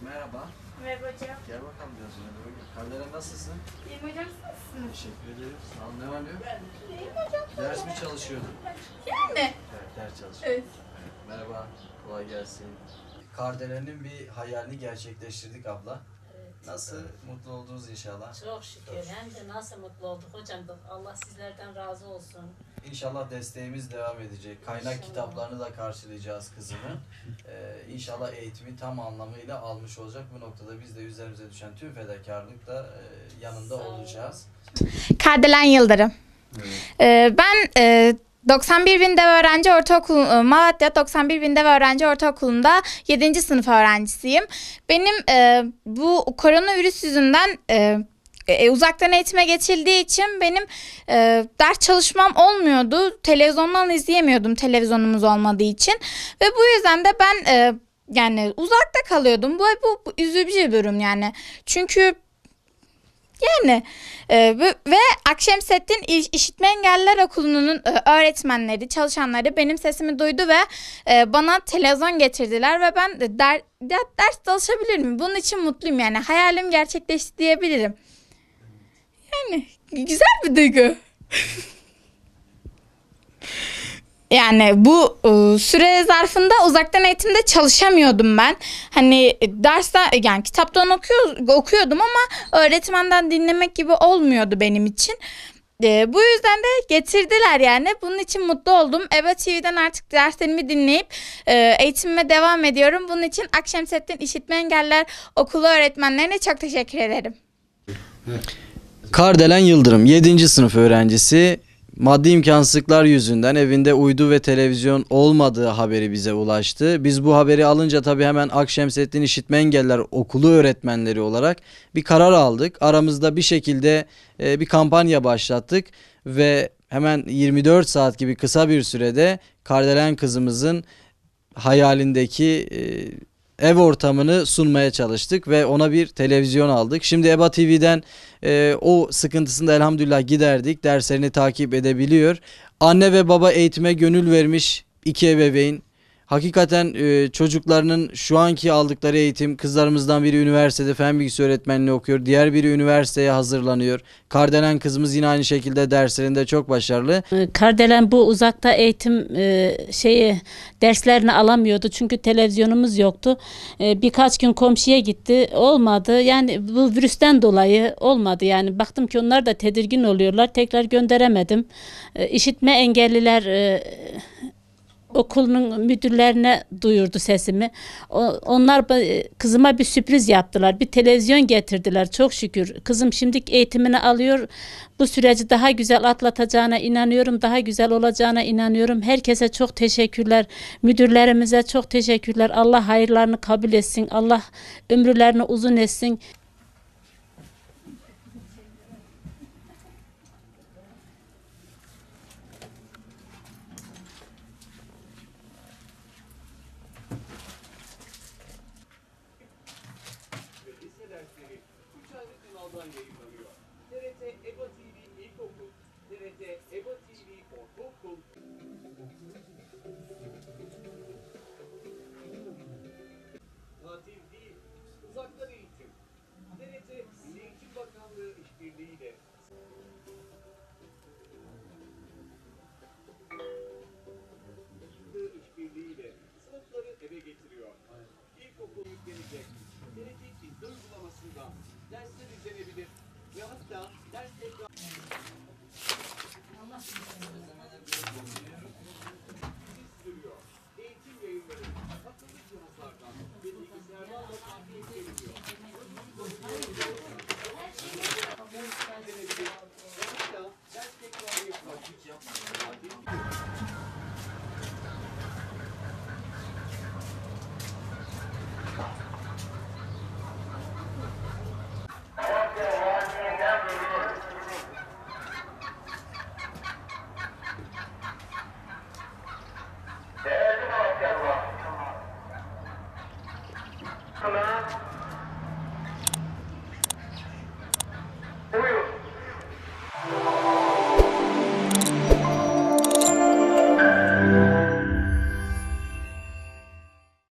Merhaba. Merhaba hocam. Gel bakalım biraz öne doğru gel. Kardelen nasılsın? İyiyim hocam, siz nasılsınız? Teşekkür ederim. Sağ ol. Ne var ne yok? İyiyim hocam. Ders mi çalışıyordun? Yani. Evet, ders çalışıyordum. Evet. Merhaba. Kolay gelsin. Kardelen'in bir hayalini gerçekleştirdik abla. Nasıl? Mutlu oldunuz inşallah. Çok şükür. Hem de nasıl mutlu olduk hocam. Allah sizlerden razı olsun. İnşallah desteğimiz devam edecek. Kaynak İnşallah. kitaplarını da karşılayacağız kızımı. İnşallah eğitimi tam anlamıyla almış olacak. Bu noktada biz de üzerimize düşen tüm fedakarlıkla yanında Sağ olun. olacağız. Kardelen Yıldırım. Evet. Ben 91 bin dev öğrenci ortaokulu, Malatya 91 bin dev öğrenci ortaokulunda 7. sınıf öğrencisiyim. Benim bu koronavirüs yüzünden uzaktan eğitime geçildiği için benim ders çalışmam olmuyordu. Televizyondan izleyemiyordum televizyonumuz olmadığı için. Ve bu yüzden de ben yani uzakta kalıyordum. Bu üzücü bir durum yani. Çünkü yani ve Akşemseddin İşitme Engelliler Okulu'nun öğretmenleri, çalışanları benim sesimi duydu ve bana televizyon getirdiler ve ben de ders çalışabilir miyim? Bunun için mutluyum yani. Hayalim gerçekleşti diyebilirim. Yani güzel bir duygu. Yani bu süre zarfında uzaktan eğitimde çalışamıyordum ben. Hani dersten yani kitaptan okuyordum ama öğretmenden dinlemek gibi olmuyordu benim için. Bu yüzden de getirdiler yani. Bunun için mutlu oldum. EBA TV'den artık derslerimi dinleyip eğitimime devam ediyorum. Bunun için Akşemseddin İşitme Engelliler Okulu öğretmenlerine çok teşekkür ederim. Kardelen Yıldırım 7. sınıf öğrencisi. Maddi imkansızlıklar yüzünden evinde uydu ve televizyon olmadığı haberi bize ulaştı. Biz bu haberi alınca tabii hemen Akşemseddin İşitme Engelliler Okulu öğretmenleri olarak bir karar aldık. Aramızda bir şekilde bir kampanya başlattık ve hemen 24 saat gibi kısa bir sürede Kardelen kızımızın hayalindeki ev ortamını sunmaya çalıştık ve ona bir televizyon aldık. Şimdi EBA TV'den o sıkıntısını da elhamdülillah giderdik. Derslerini takip edebiliyor. Anne ve baba eğitime gönül vermiş iki ebeveyn. Hakikaten çocuklarının şu anki aldıkları eğitim, kızlarımızdan biri üniversitede fen bilgisi öğretmenliği okuyor. Diğer biri üniversiteye hazırlanıyor. Kardelen kızımız yine aynı şekilde derslerinde çok başarılı. Kardelen bu uzakta eğitim derslerini alamıyordu. Çünkü televizyonumuz yoktu. Birkaç gün komşuya gitti. Olmadı. Yani bu virüsten dolayı olmadı. Yani baktım ki onlar da tedirgin oluyorlar. Tekrar gönderemedim. İşitme engelliler okulun müdürlerine duyurdu sesimi. Onlar kızıma bir sürpriz yaptılar. Bir televizyon getirdiler çok şükür. Kızım şimdi eğitimini alıyor. Bu süreci daha güzel atlatacağına inanıyorum. Daha güzel olacağına inanıyorum. Herkese çok teşekkürler. Müdürlerimize çok teşekkürler. Allah hayırlarını kabul etsin. Allah ömürlerini uzun etsin.